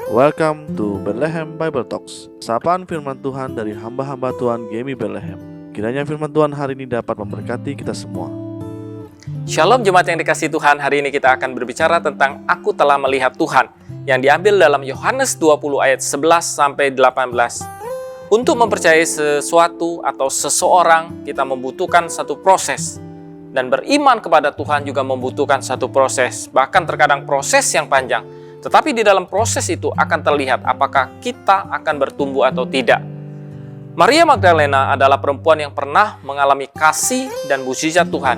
Welcome to Bethlehem Bible Talks. Sapaan firman Tuhan dari hamba-hamba Tuhan Gemi Bethlehem. Kiranya firman Tuhan hari ini dapat memberkati kita semua. Shalom jemaat yang dikasihi Tuhan, hari ini kita akan berbicara tentang Aku telah melihat Tuhan yang diambil dalam Yohanes 20 ayat 11 sampai 18. Untuk mempercayai sesuatu atau seseorang, kita membutuhkan satu proses. Dan beriman kepada Tuhan juga membutuhkan satu proses, bahkan terkadang proses yang panjang. Tetapi di dalam proses itu akan terlihat apakah kita akan bertumbuh atau tidak. Maria Magdalena adalah perempuan yang pernah mengalami kasih dan mukjizat Tuhan.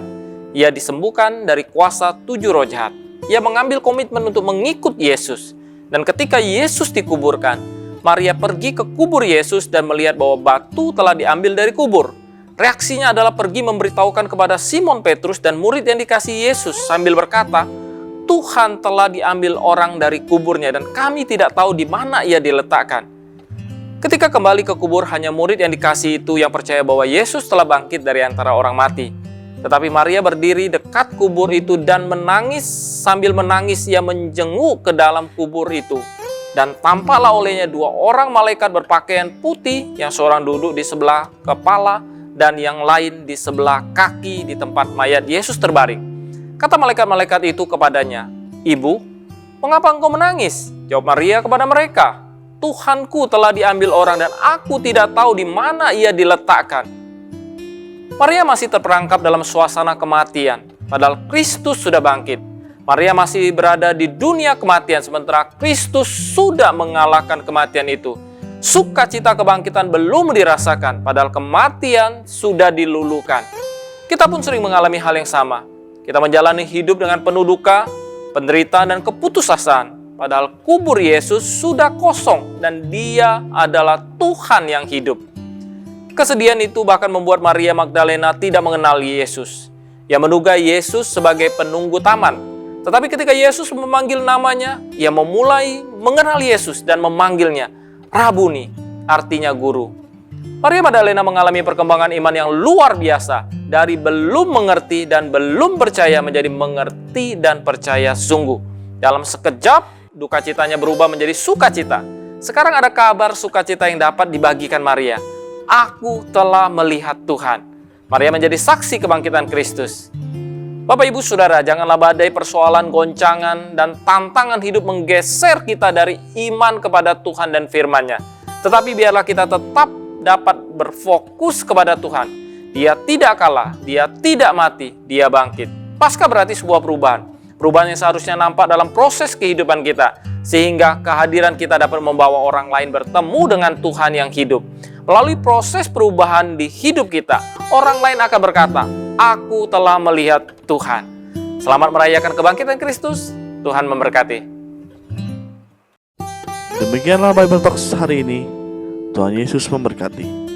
Ia disembuhkan dari kuasa 7 roh jahat. Ia mengambil komitmen untuk mengikut Yesus. Dan ketika Yesus dikuburkan, Maria pergi ke kubur Yesus dan melihat bahwa batu telah diambil dari kubur. Reaksinya adalah pergi memberitahukan kepada Simon Petrus dan murid yang dikasihi Yesus sambil berkata, Tuhan telah diambil orang dari kuburnya dan kami tidak tahu di mana ia diletakkan. Ketika kembali ke kubur, hanya murid yang dikasihi itu yang percaya bahwa Yesus telah bangkit dari antara orang mati. Tetapi Maria berdiri dekat kubur itu dan menangis. Sambil menangis ia menjenguk ke dalam kubur itu. Dan tampaklah olehnya 2 orang malaikat berpakaian putih, yang seorang duduk di sebelah kepala dan yang lain di sebelah kaki di tempat mayat Yesus terbaring. Kata malaikat-malaikat itu kepadanya, Ibu, mengapa engkau menangis? Jawab Maria kepada mereka, Tuhanku telah diambil orang dan aku tidak tahu di mana ia diletakkan. Maria masih terperangkap dalam suasana kematian, padahal Kristus sudah bangkit. Maria masih berada di dunia kematian, sementara Kristus sudah mengalahkan kematian itu. Sukacita kebangkitan belum dirasakan, padahal kematian sudah dilulukan. Kita pun sering mengalami hal yang sama. Kita menjalani hidup dengan penuh duka, penderitaan, dan keputusasaan. Padahal kubur Yesus sudah kosong dan Dia adalah Tuhan yang hidup. Kesedihan itu bahkan membuat Maria Magdalena tidak mengenal Yesus. Ia menduga Yesus sebagai penunggu taman. Tetapi ketika Yesus memanggil namanya, ia memulai mengenal Yesus dan memanggilnya Rabuni, artinya guru. Maria Magdalena mengalami perkembangan iman yang luar biasa. Dari belum mengerti dan belum percaya menjadi mengerti dan percaya sungguh. Dalam sekejap, duka citanya berubah menjadi sukacita. Sekarang ada kabar sukacita yang dapat dibagikan Maria. Aku telah melihat Tuhan. Maria menjadi saksi kebangkitan Kristus. Bapak, Ibu, Saudara, janganlah badai persoalan, goncangan, dan tantangan hidup menggeser kita dari iman kepada Tuhan dan firman-Nya. Tetapi biarlah kita tetap dapat berfokus kepada Tuhan. Dia tidak kalah, Dia tidak mati, Dia bangkit. Paskah berarti sebuah perubahan. Perubahan yang seharusnya nampak dalam proses kehidupan kita. Sehingga kehadiran kita dapat membawa orang lain bertemu dengan Tuhan yang hidup. Melalui proses perubahan di hidup kita, orang lain akan berkata, Aku telah melihat Tuhan. Selamat merayakan kebangkitan Kristus. Tuhan memberkati. Demikianlah Bible Talks hari ini. Tuhan Yesus memberkati.